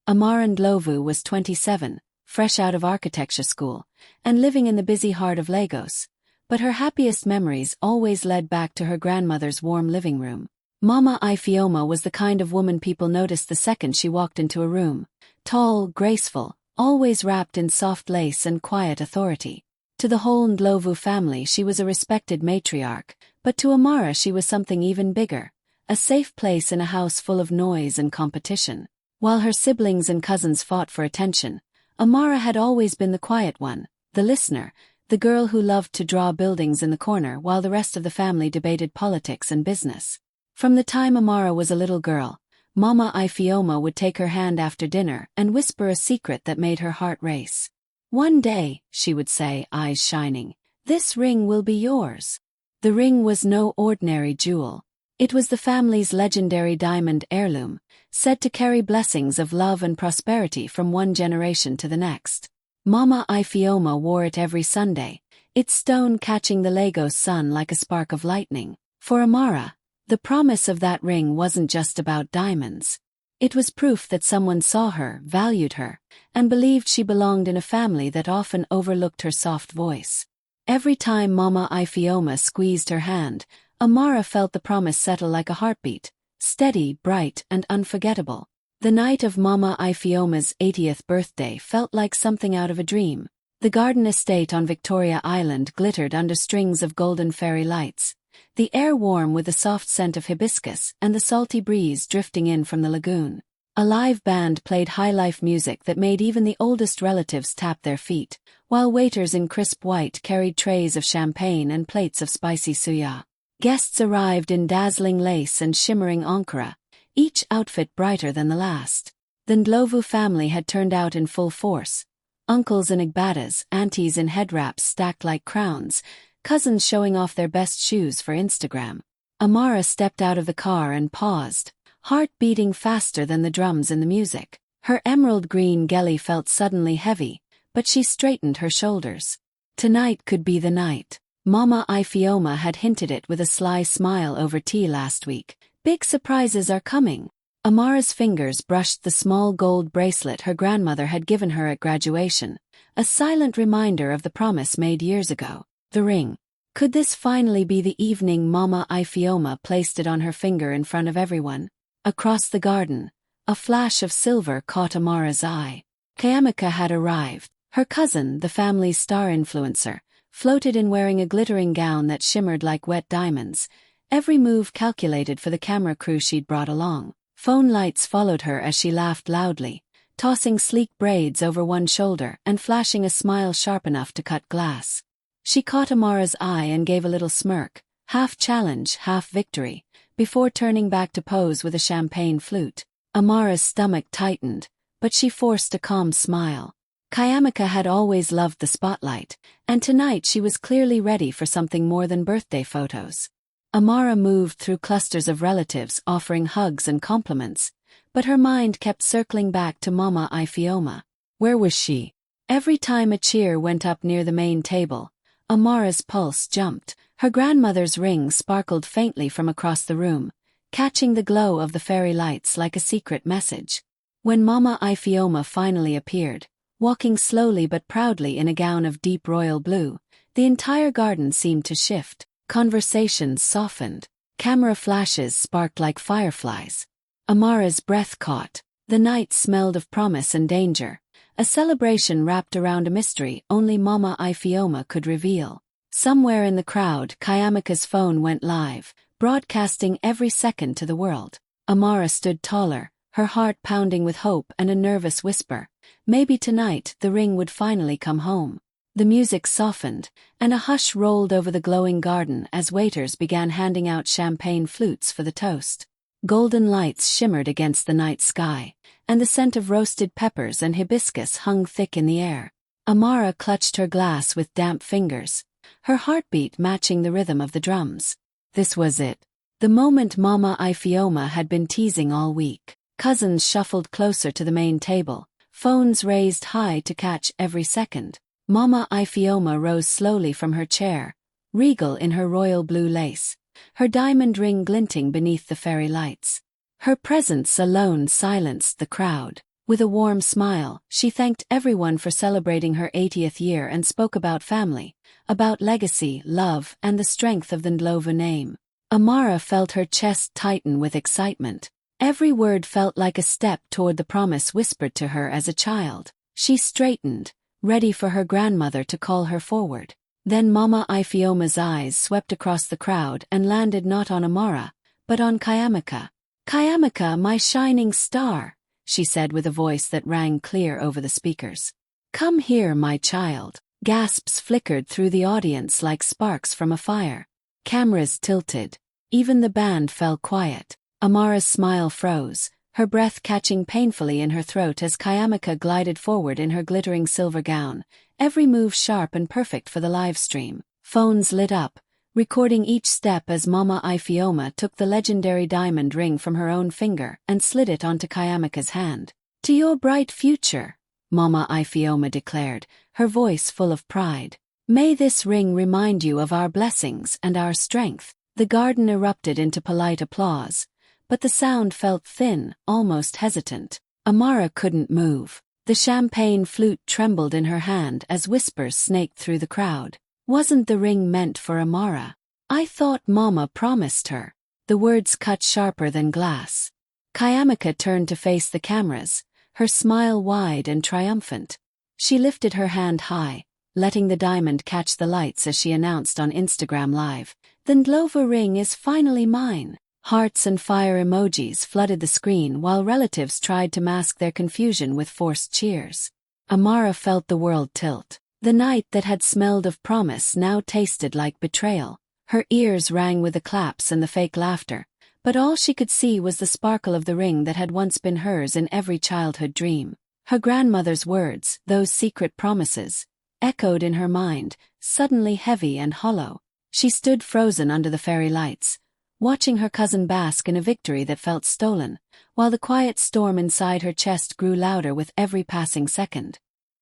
Amara Ndlovu was 27, fresh out of architecture school, and living in the busy heart of Lagos. But her happiest memories always led back to her grandmother's warm living room. Mama Ifeoma was the kind of woman people noticed the second she walked into a room. Tall, graceful, always wrapped in soft lace and quiet authority. To the whole Ndlovu family she was a respected matriarch, but to Amara she was something even bigger, a safe place in a house full of noise and competition. While her siblings and cousins fought for attention, Amara had always been the quiet one, the listener, the girl who loved to draw buildings in the corner while the rest of the family debated politics and business. From the time Amara was a little girl, Mama Ifeoma would take her hand after dinner and whisper a secret that made her heart race. "One day," she would say, eyes shining, "this ring will be yours." The ring was no ordinary jewel. It was the family's legendary diamond heirloom, said to carry blessings of love and prosperity from one generation to the next. Mama Ifeoma wore it every Sunday, its stone catching the Lagos sun like a spark of lightning. For Amara, the promise of that ring wasn't just about diamonds. It was proof that someone saw her, valued her, and believed she belonged in a family that often overlooked her soft voice. Every time Mama Ifeoma squeezed her hand, Amara felt the promise settle like a heartbeat, steady, bright, and unforgettable. The night of Mama Ifeoma's 80th birthday felt like something out of a dream. The garden estate on Victoria Island glittered under strings of golden fairy lights, the air warm with the soft scent of hibiscus and the salty breeze drifting in from the lagoon. A live band played high-life music that made even the oldest relatives tap their feet, while waiters in crisp white carried trays of champagne and plates of spicy suya. Guests arrived in dazzling lace and shimmering ankara, each outfit brighter than the last. The Ndlovu family had turned out in full force. Uncles in igbadas, aunties in head wraps stacked like crowns, cousins showing off their best shoes for Instagram. Amara stepped out of the car and paused, heart beating faster than the drums in the music. Her emerald green geli felt suddenly heavy, but she straightened her shoulders. Tonight could be the night. Mama Ifeoma had hinted it with a sly smile over tea last week. Big surprises are coming. Amara's fingers brushed the small gold bracelet her grandmother had given her at graduation, a silent reminder of the promise made years ago. The ring. Could this finally be the evening? Mama Ifeoma placed it on her finger in front of everyone. Across the garden, a flash of silver caught Amara's eye. Kayamika had arrived. Her cousin, the family's star influencer, floated in wearing a glittering gown that shimmered like wet diamonds, every move calculated for the camera crew she'd brought along. Phone lights followed her as she laughed loudly, tossing sleek braids over one shoulder and flashing a smile sharp enough to cut glass. She caught Amara's eye and gave a little smirk, half challenge, half victory, before turning back to pose with a champagne flute. Amara's stomach tightened, but she forced a calm smile. Kayamika had always loved the spotlight, and tonight she was clearly ready for something more than birthday photos. Amara moved through clusters of relatives offering hugs and compliments, but her mind kept circling back to Mama Ifeoma. Where was she? Every time a cheer went up near the main table, Amara's pulse jumped. Her grandmother's ring sparkled faintly from across the room, catching the glow of the fairy lights like a secret message. When Mama Ifeoma finally appeared, walking slowly but proudly in a gown of deep royal blue, the entire garden seemed to shift. Conversations softened. Camera flashes sparked like fireflies. Amara's breath caught. The night smelled of promise and danger, a celebration wrapped around a mystery only Mama Ifeoma could reveal. Somewhere in the crowd, Kayamika's phone went live, broadcasting every second to the world. Amara stood taller, her heart pounding with hope and a nervous whisper. Maybe tonight the ring would finally come home. The music softened, and a hush rolled over the glowing garden as waiters began handing out champagne flutes for the toast. Golden lights shimmered against the night sky, and the scent of roasted peppers and hibiscus hung thick in the air. Amara clutched her glass with damp fingers, her heartbeat matching the rhythm of the drums. This was it. The moment Mama Ifeoma had been teasing all week. Cousins shuffled closer to the main table, phones raised high to catch every second. Mama Ifeoma rose slowly from her chair, regal in her royal blue lace, her diamond ring glinting beneath the fairy lights. Her presence alone silenced the crowd. With a warm smile, she thanked everyone for celebrating her 80th year and spoke about family, about legacy, love, and the strength of the Ndlovu name. Amara felt her chest tighten with excitement. Every word felt like a step toward the promise whispered to her as a child. She straightened, ready for her grandmother to call her forward. Then Mama Ifeoma's eyes swept across the crowd and landed not on Amara, but on Kayamika. "Kayamika, my shining star," she said with a voice that rang clear over the speakers. "Come here, my child." Gasps flickered through the audience like sparks from a fire. Cameras tilted. Even the band fell quiet. Amara's smile froze, her breath catching painfully in her throat as Kayamika glided forward in her glittering silver gown, every move sharp and perfect for the live stream. Phones lit up, recording each step as Mama Ifeoma took the legendary diamond ring from her own finger and slid it onto Kayamika's hand. "To your bright future," Mama Ifeoma declared, her voice full of pride. "May this ring remind you of our blessings and our strength." The garden erupted into polite applause, but the sound felt thin, almost hesitant. Amara couldn't move. The champagne flute trembled in her hand as whispers snaked through the crowd. "Wasn't the ring meant for Amara? I thought Mama promised her." The words cut sharper than glass. Kayamika turned to face the cameras, her smile wide and triumphant. She lifted her hand high, letting the diamond catch the lights as she announced on Instagram Live, "The Ndlovu ring is finally mine." Hearts and fire emojis flooded the screen while relatives tried to mask their confusion with forced cheers. Amara felt the world tilt. The night that had smelled of promise now tasted like betrayal. Her ears rang with the claps and the fake laughter, but all she could see was the sparkle of the ring that had once been hers in every childhood dream. Her grandmother's words, those secret promises, echoed in her mind, suddenly heavy and hollow. She stood frozen under the fairy lights, watching her cousin bask in a victory that felt stolen, while the quiet storm inside her chest grew louder with every passing second.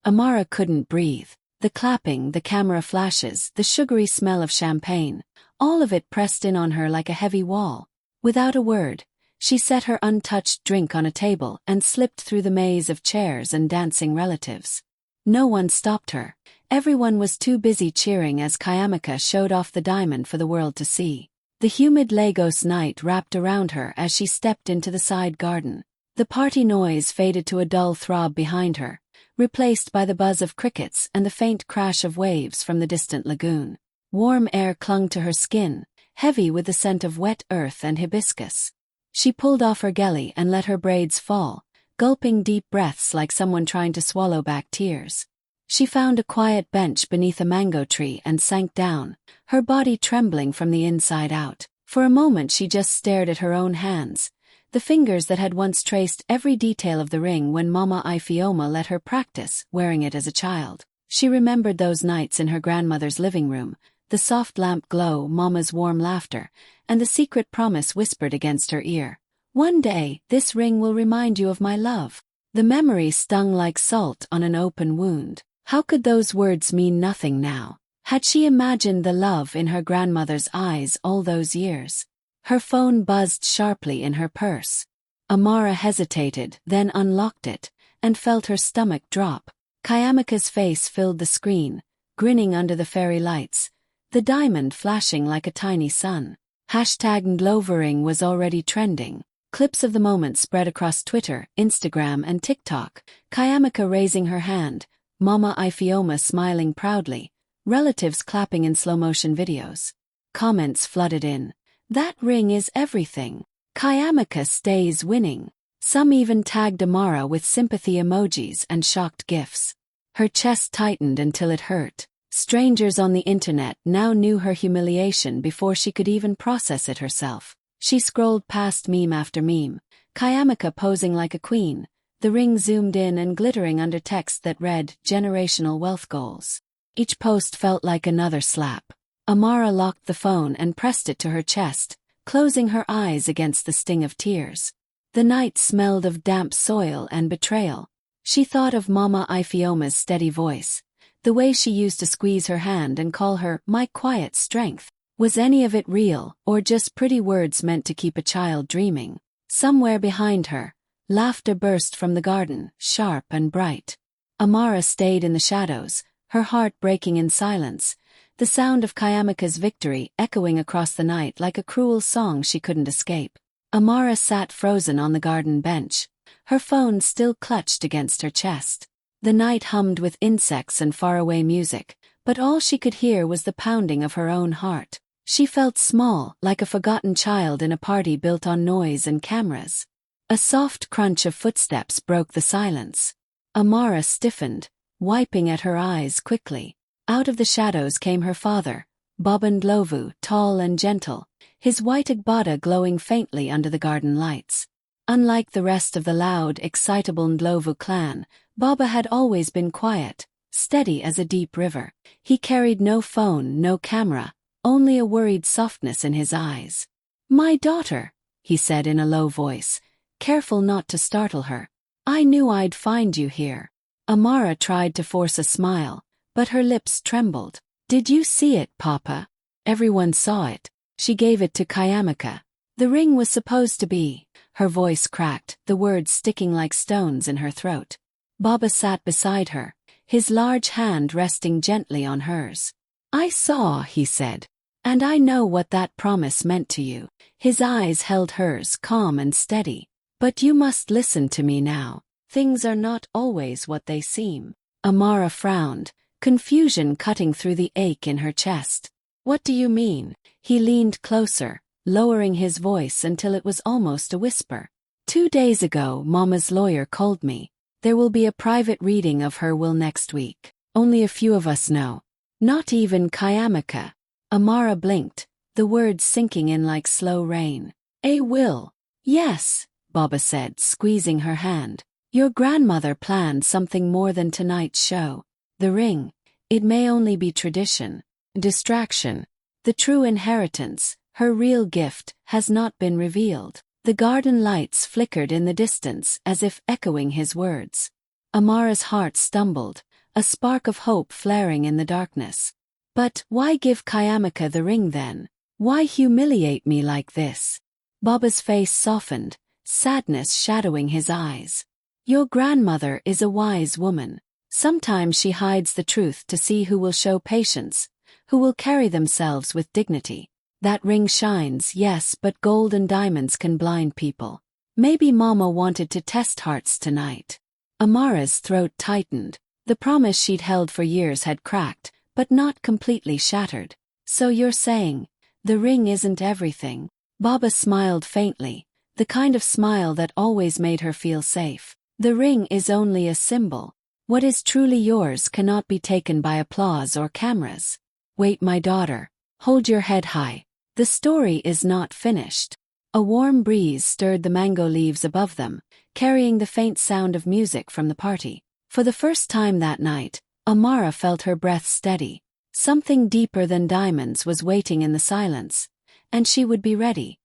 Amara couldn't breathe. The clapping, the camera flashes, the sugary smell of champagne, all of it pressed in on her like a heavy wall. Without a word, she set her untouched drink on a table and slipped through the maze of chairs and dancing relatives. No one stopped her. Everyone was too busy cheering as Kayamika showed off the diamond for the world to see. The humid Lagos night wrapped around her as she stepped into the side garden. The party noise faded to a dull throb behind her, replaced by the buzz of crickets and the faint crash of waves from the distant lagoon. Warm air clung to her skin, heavy with the scent of wet earth and hibiscus. She pulled off her gelly and let her braids fall, gulping deep breaths like someone trying to swallow back tears. She found a quiet bench beneath a mango tree and sank down, her body trembling from the inside out. For a moment she just stared at her own hands, the fingers that had once traced every detail of the ring when Mama Ifeoma let her practice wearing it as a child. She remembered those nights in her grandmother's living room, the soft lamp glow, Mama's warm laughter, and the secret promise whispered against her ear. "One day, this ring will remind you of my love." The memory stung like salt on an open wound. How could those words mean nothing now? Had she imagined the love in her grandmother's eyes all those years? Her phone buzzed sharply in her purse. Amara hesitated, then unlocked it, and felt her stomach drop. Kayamika's face filled the screen, grinning under the fairy lights, the diamond flashing like a tiny sun. #Ndlovuring was already trending. Clips of the moment spread across Twitter, Instagram, and TikTok. Kayamika raising her hand, Mama Ifeoma smiling proudly, relatives clapping in slow-motion videos. Comments flooded in. "That ring is everything. Kayamika stays winning." Some even tagged Amara with sympathy emojis and shocked gifs. Her chest tightened until it hurt. Strangers on the internet now knew her humiliation before she could even process it herself. She scrolled past meme after meme, Kayamika posing like a queen, the ring zoomed in and glittering under text that read, "Generational wealth goals." Each post felt like another slap. Amara locked the phone and pressed it to her chest, closing her eyes against the sting of tears. The night smelled of damp soil and betrayal. She thought of Mama Ifeoma's steady voice, the way she used to squeeze her hand and call her, "my quiet strength." Was any of it real, or just pretty words meant to keep a child dreaming? Somewhere behind her, Laughter burst from the garden, sharp and bright. Amara stayed in the shadows, her heart breaking in silence, the sound of Kayamika's victory echoing across the night like a cruel song she couldn't escape. Amara sat frozen on the garden bench, her phone still clutched against her chest. The night hummed with insects and faraway music, but all she could hear was the pounding of her own heart. She felt small, like a forgotten child in a party built on noise and cameras. A soft crunch of footsteps broke the silence. Amara stiffened, wiping at her eyes quickly. Out of the shadows came her father, Baba Ndlovu, tall and gentle, his white agbada glowing faintly under the garden lights. Unlike the rest of the loud, excitable Ndlovu clan, Baba had always been quiet, steady as a deep river. He carried no phone, no camera, only a worried softness in his eyes. "My daughter," he said in a low voice, careful not to startle her. "I knew I'd find you here." Amara tried to force a smile, but her lips trembled. "Did you see it, Papa?" "Everyone saw it." "She gave it to Kayamika. The ring was supposed to be." Her voice cracked, the words sticking like stones in her throat. Baba sat beside her, his large hand resting gently on hers. "I saw," he said, "and I know what that promise meant to you." His eyes held hers, calm and steady. "But you must listen to me now. Things are not always what they seem." Amara frowned, confusion cutting through the ache in her chest. "What do you mean?" He leaned closer, lowering his voice until it was almost a whisper. "2 days ago, Mama's lawyer called me. There will be a private reading of her will next week. Only a few of us know. Not even Kayamika." Amara blinked, the words sinking in like slow rain. "A will?" "Yes," Baba said, squeezing her hand. "Your grandmother planned something more than tonight's show. The ring. It may only be tradition, distraction. The true inheritance, her real gift, has not been revealed." The garden lights flickered in the distance as if echoing his words. Amara's heart stumbled, a spark of hope flaring in the darkness. "But why give Kayamika the ring then? Why humiliate me like this?" Baba's face softened, sadness shadowing his eyes. "Your grandmother is a wise woman. Sometimes she hides the truth to see who will show patience, who will carry themselves with dignity. That ring shines, yes, but gold and diamonds can blind people. Maybe Mama wanted to test hearts tonight." Amara's throat tightened. The promise she'd held for years had cracked, but not completely shattered. "So you're saying, the ring isn't everything?" Baba smiled faintly, the kind of smile that always made her feel safe. "The ring is only a symbol. What is truly yours cannot be taken by applause or cameras. Wait, my daughter. Hold your head high. The story is not finished." A warm breeze stirred the mango leaves above them, carrying the faint sound of music from the party. For the first time that night, Amara felt her breath steady. Something deeper than diamonds was waiting in the silence, and she would be ready.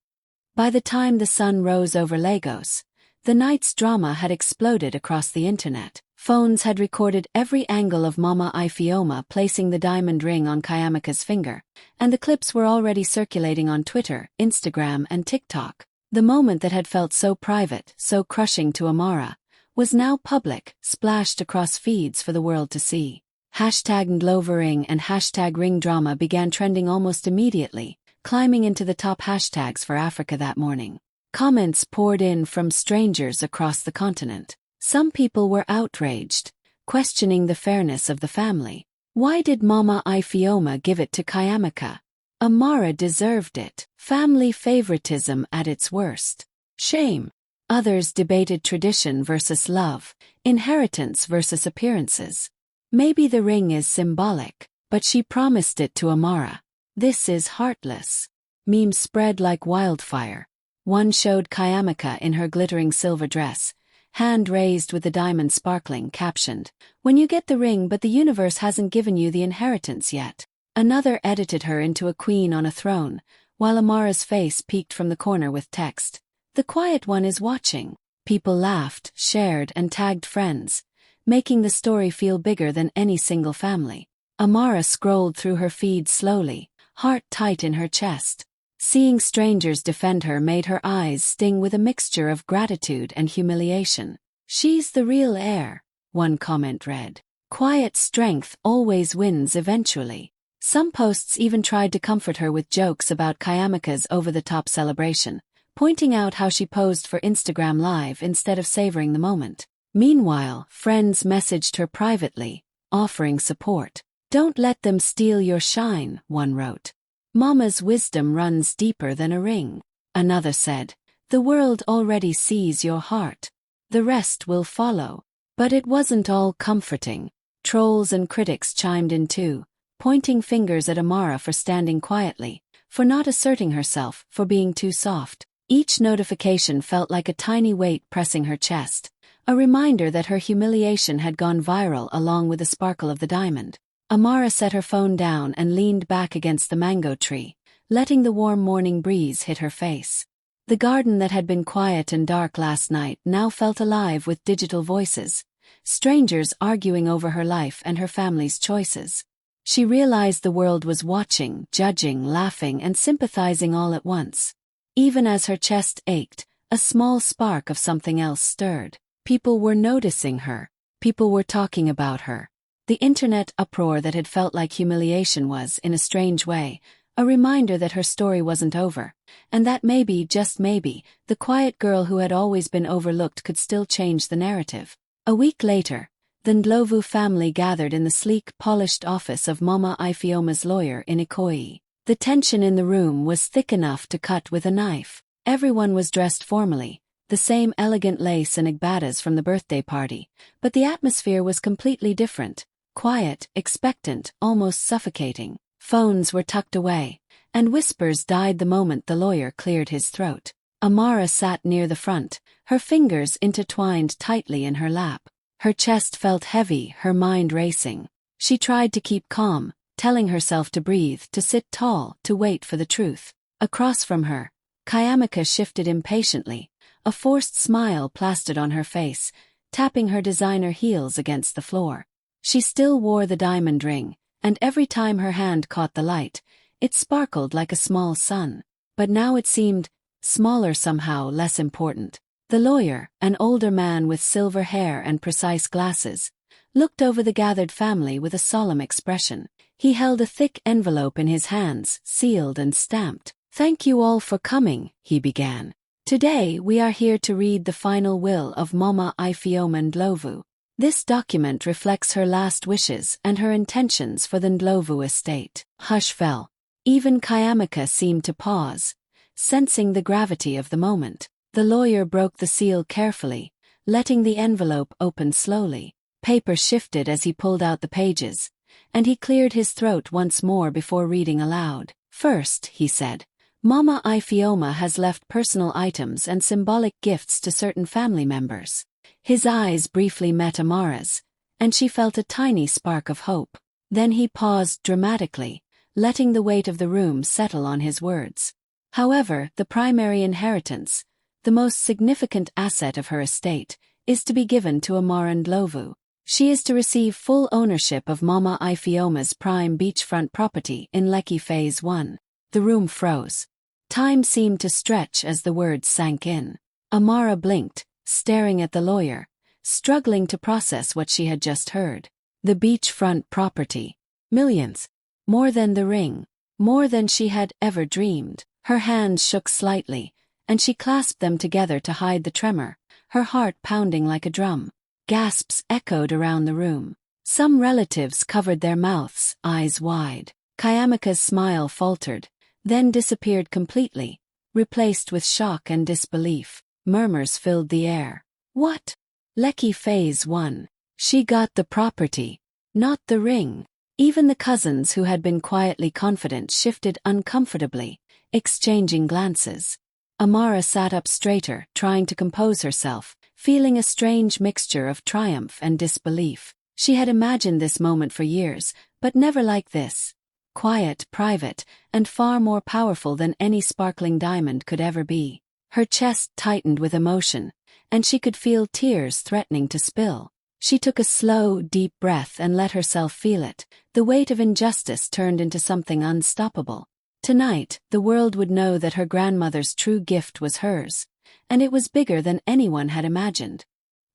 By the time the sun rose over Lagos, the night's drama had exploded across the internet. Phones had recorded every angle of Mama Ifeoma placing the diamond ring on Kayamika's finger, and the clips were already circulating on Twitter, Instagram, and TikTok. The moment that had felt so private, so crushing to Amara, was now public, splashed across feeds for the world to see. #Ndlovering and #ringdrama began trending almost immediately, climbing into the top hashtags for Africa that morning. Comments poured in from strangers across the continent. Some people were outraged, questioning the fairness of the family. Why did Mama Ifeoma give it to Kayamika? Amara deserved it. Family favoritism at its worst. Shame. Others debated tradition versus love, inheritance versus appearances. Maybe the ring is symbolic, but she promised it to Amara. This is heartless. Memes spread like wildfire. One showed Kayamika in her glittering silver dress, hand raised with the diamond sparkling, captioned, "When you get the ring but the universe hasn't given you the inheritance yet." Another edited her into a queen on a throne, while Amara's face peeked from the corner with text, "The quiet one is watching." People laughed, shared, and tagged friends, making the story feel bigger than any single family. Amara scrolled through her feed slowly, heart tight in her chest. Seeing strangers defend her made her eyes sting with a mixture of gratitude and humiliation. "She's the real heir," one comment read. "Quiet strength always wins eventually." Some posts even tried to comfort her with jokes about Kayamika's over-the-top celebration, pointing out how she posed for Instagram Live instead of savoring the moment. Meanwhile, friends messaged her privately, offering support. "Don't let them steal your shine," one wrote. "Mama's wisdom runs deeper than a ring." Another said, "The world already sees your heart. The rest will follow." But it wasn't all comforting. Trolls and critics chimed in too, pointing fingers at Amara for standing quietly, for not asserting herself, for being too soft. Each notification felt like a tiny weight pressing her chest, a reminder that her humiliation had gone viral along with the sparkle of the diamond. Amara set her phone down and leaned back against the mango tree, letting the warm morning breeze hit her face. The garden that had been quiet and dark last night now felt alive with digital voices, strangers arguing over her life and her family's choices. She realized the world was watching, judging, laughing, and sympathizing all at once. Even as her chest ached, a small spark of something else stirred. People were noticing her. People were talking about her. The internet uproar that had felt like humiliation was, in a strange way, a reminder that her story wasn't over, and that maybe, just maybe, the quiet girl who had always been overlooked could still change the narrative. A week later, the Ndlovu family gathered in the sleek, polished office of Mama Ifeoma's lawyer in Ikoyi. The tension in the room was thick enough to cut with a knife. Everyone was dressed formally, the same elegant lace and igbadas from the birthday party, but the atmosphere was completely different. Quiet, expectant, almost suffocating. Phones were tucked away, and whispers died the moment the lawyer cleared his throat. Amara sat near the front, her fingers intertwined tightly in her lap. Her chest felt heavy, her mind racing. She tried to keep calm, telling herself to breathe, to sit tall, to wait for the truth. Across from her, Kayamika shifted impatiently, a forced smile plastered on her face, tapping her designer heels against the floor. She still wore the diamond ring, and every time her hand caught the light, it sparkled like a small sun. But now it seemed smaller, somehow less important. The lawyer, an older man with silver hair and precise glasses, looked over the gathered family with a solemn expression. He held a thick envelope in his hands, sealed and stamped. "Thank you all for coming," he began. "Today we are here to read the final will of Mama Ifeoma Ndlovu. This document reflects her last wishes and her intentions for the Ndlovu estate." Hush fell. Even Kayamika seemed to pause, sensing the gravity of the moment. The lawyer broke the seal carefully, letting the envelope open slowly. Paper shifted as he pulled out the pages, and he cleared his throat once more before reading aloud. "First," he said, "Mama Ifeoma has left personal items and symbolic gifts to certain family members." His eyes briefly met Amara's, and she felt a tiny spark of hope. Then he paused dramatically, letting the weight of the room settle on his words. "However, the primary inheritance, the most significant asset of her estate, is to be given to Amara Ndlovu. She is to receive full ownership of Mama Ifeoma's prime beachfront property in Lekki Phase 1. The room froze. Time seemed to stretch as the words sank in. Amara blinked, staring at the lawyer, struggling to process what she had just heard. The beachfront property. Millions. More than the ring. More than she had ever dreamed. Her hands shook slightly, and she clasped them together to hide the tremor, her heart pounding like a drum. Gasps echoed around the room. Some relatives covered their mouths, eyes wide. Kayamika's smile faltered, then disappeared completely, replaced with shock and disbelief. Murmurs filled the air. "What? Lekki Phase 1. She got the property, not the ring." Even the cousins who had been quietly confident shifted uncomfortably, exchanging glances. Amara sat up straighter, trying to compose herself, feeling a strange mixture of triumph and disbelief. She had imagined this moment for years, but never like this. Quiet, private, and far more powerful than any sparkling diamond could ever be. Her chest tightened with emotion, and she could feel tears threatening to spill. She took a slow, deep breath and let herself feel it. The weight of injustice turned into something unstoppable. Tonight, the world would know that her grandmother's true gift was hers, and it was bigger than anyone had imagined.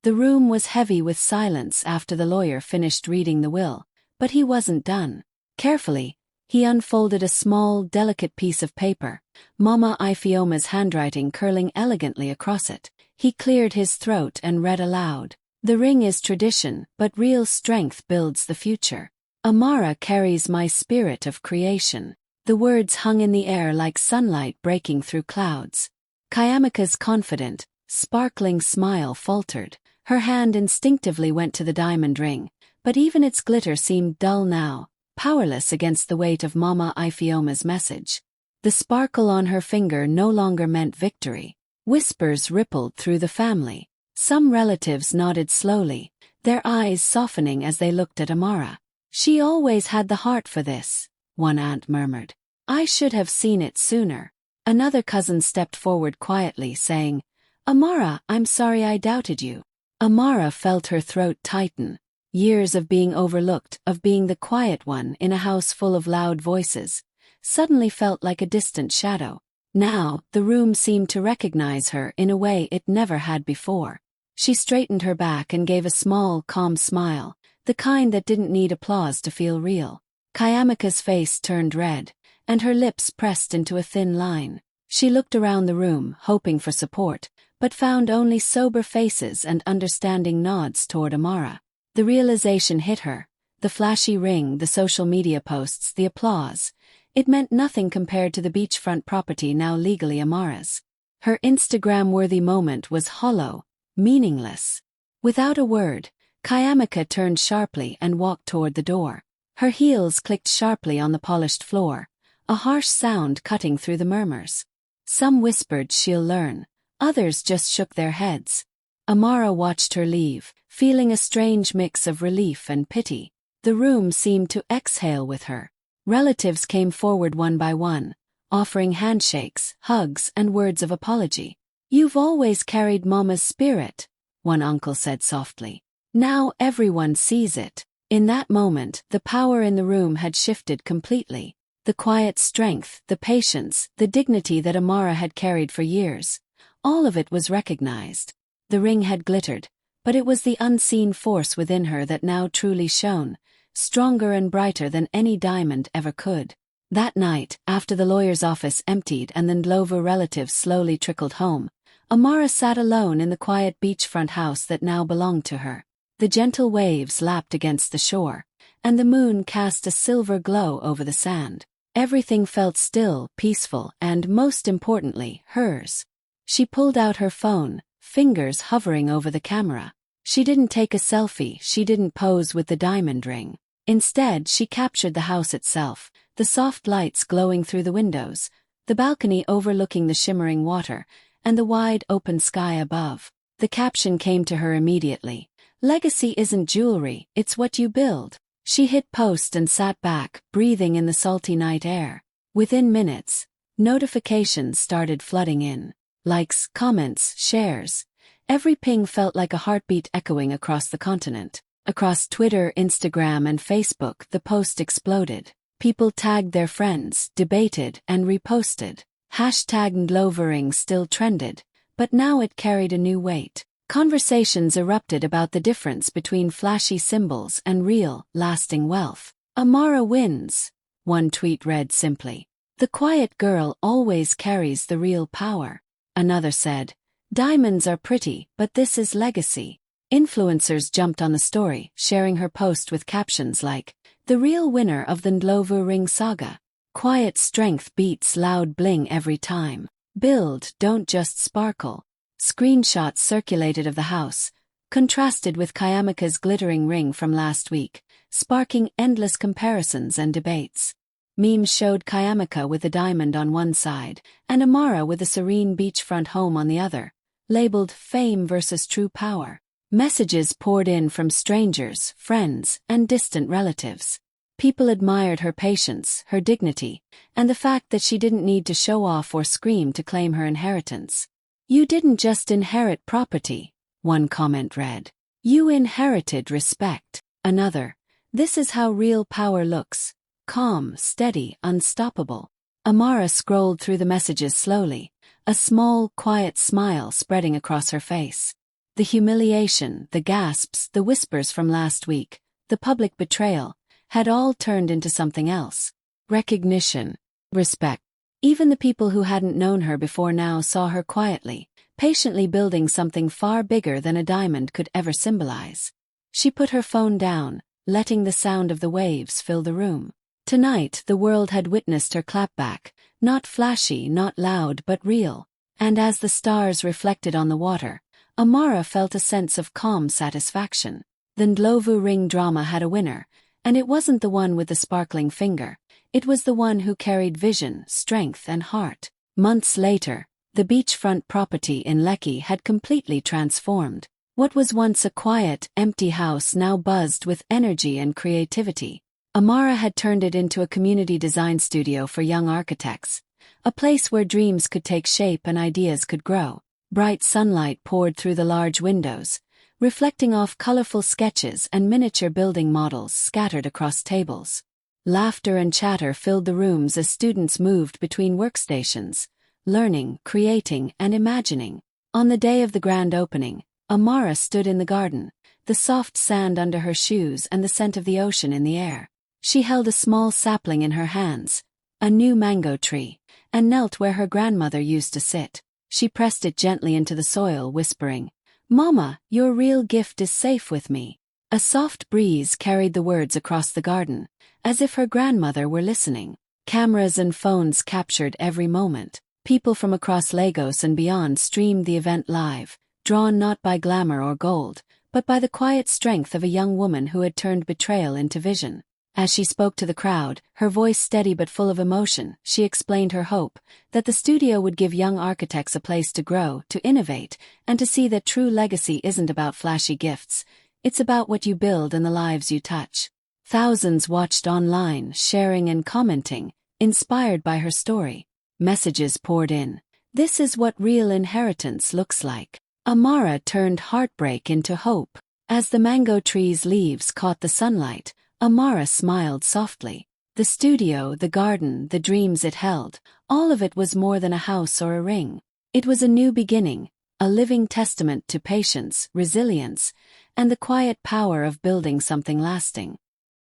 The room was heavy with silence after the lawyer finished reading the will, but he wasn't done. Carefully, he unfolded a small, delicate piece of paper, Mama Ifeoma's handwriting curling elegantly across it. He cleared his throat and read aloud. The ring is tradition, but real strength builds the future. Amara carries my spirit of creation. The words hung in the air like sunlight breaking through clouds. Kayamika's confident, sparkling smile faltered. Her hand instinctively went to the diamond ring, but even its glitter seemed dull now, powerless against the weight of Mama Ifeoma's message. The sparkle on her finger no longer meant victory. Whispers rippled through the family. Some relatives nodded slowly, their eyes softening as they looked at Amara. She always had the heart for this, one aunt murmured. I should have seen it sooner. Another cousin stepped forward quietly, saying, Amara, I'm sorry I doubted you. Amara felt her throat tighten. Years of being overlooked, of being the quiet one in a house full of loud voices, suddenly felt like a distant shadow. Now, the room seemed to recognize her in a way it never had before. She straightened her back and gave a small, calm smile, the kind that didn't need applause to feel real. Kayamika's face turned red, and her lips pressed into a thin line. She looked around the room, hoping for support, but found only sober faces and understanding nods toward Amara. The realization hit her. The flashy ring, the social media posts, the applause. It meant nothing compared to the beachfront property now legally Amara's. Her Instagram-worthy moment was hollow, meaningless. Without a word, Kayamika turned sharply and walked toward the door. Her heels clicked sharply on the polished floor, a harsh sound cutting through the murmurs. Some whispered she'll learn, others just shook their heads. Amara watched her leave, feeling a strange mix of relief and pity. The room seemed to exhale with her. Relatives came forward one by one, offering handshakes, hugs, and words of apology. You've always carried Mama's spirit, one uncle said softly. Now everyone sees it. In that moment, the power in the room had shifted completely. The quiet strength, the patience, the dignity that Amara had carried for years. All of it was recognized. The ring had glittered, but it was the unseen force within her that now truly shone, stronger and brighter than any diamond ever could. That night, after the lawyer's office emptied and the Ndlovu relatives slowly trickled home, Amara sat alone in the quiet beachfront house that now belonged to her. The gentle waves lapped against the shore, and the moon cast a silver glow over the sand. Everything felt still, peaceful, and, most importantly, hers. She pulled out her phone, fingers hovering over the camera. She didn't take a selfie, she didn't pose with the diamond ring. Instead, she captured the house itself, the soft lights glowing through the windows, the balcony overlooking the shimmering water, and the wide open sky above. The caption came to her immediately. Legacy isn't jewelry, it's what you build. She hit post and sat back, breathing in the salty night air. Within minutes, notifications started flooding in. Likes, comments, shares. Every ping felt like a heartbeat echoing across the continent. Across Twitter, Instagram, and Facebook, the post exploded. People tagged their friends, debated, and reposted. #Ndlovering still trended, but now it carried a new weight. Conversations erupted about the difference between flashy symbols and real, lasting wealth. Amara wins, one tweet read simply. The quiet girl always carries the real power. Another said, diamonds are pretty, but this is legacy. Influencers jumped on the story, sharing her post with captions like, the real winner of the Ndlovu ring saga. Quiet strength beats loud bling every time. Build, don't just sparkle. Screenshots circulated of the house, contrasted with Kayamika's glittering ring from last week, sparking endless comparisons and debates. Memes showed Kayamika with a diamond on one side, and Amara with a serene beachfront home on the other, labeled fame versus true power. Messages poured in from strangers, friends, and distant relatives. People admired her patience, her dignity, and the fact that she didn't need to show off or scream to claim her inheritance. You didn't just inherit property, one comment read. You inherited respect. Another, this is how real power looks. Calm, steady, unstoppable. Amara scrolled through the messages slowly, a small, quiet smile spreading across her face. The humiliation, the gasps, the whispers from last week, the public betrayal, had all turned into something else. Recognition. Respect. Even the people who hadn't known her before now saw her quietly, patiently building something far bigger than a diamond could ever symbolize. She put her phone down, letting the sound of the waves fill the room. Tonight, the world had witnessed her clapback, not flashy, not loud, but real. And as the stars reflected on the water, Amara felt a sense of calm satisfaction. The Ndlovu ring drama had a winner, and it wasn't the one with the sparkling finger. It was the one who carried vision, strength, and heart. Months later, the beachfront property in Lekki had completely transformed. What was once a quiet, empty house now buzzed with energy and creativity. Amara had turned it into a community design studio for young architects, a place where dreams could take shape and ideas could grow. Bright sunlight poured through the large windows, reflecting off colorful sketches and miniature building models scattered across tables. Laughter and chatter filled the rooms as students moved between workstations, learning, creating, and imagining. On the day of the grand opening, Amara stood in the garden, the soft sand under her shoes and the scent of the ocean in the air. She held a small sapling in her hands, a new mango tree, and knelt where her grandmother used to sit. She pressed it gently into the soil, whispering, "Mama, your real gift is safe with me." A soft breeze carried the words across the garden, as if her grandmother were listening. Cameras and phones captured every moment. People from across Lagos and beyond streamed the event live, drawn not by glamour or gold, but by the quiet strength of a young woman who had turned betrayal into vision. As she spoke to the crowd, her voice steady but full of emotion, she explained her hope that the studio would give young architects a place to grow, to innovate, and to see that true legacy isn't about flashy gifts. It's about what you build and the lives you touch. Thousands watched online, sharing and commenting, inspired by her story. Messages poured in. This is what real inheritance looks like. Amara turned heartbreak into hope. As the mango tree's leaves caught the sunlight, Amara smiled softly. The studio, the garden, the dreams it held, all of it was more than a house or a ring. It was a new beginning, a living testament to patience, resilience, and the quiet power of building something lasting.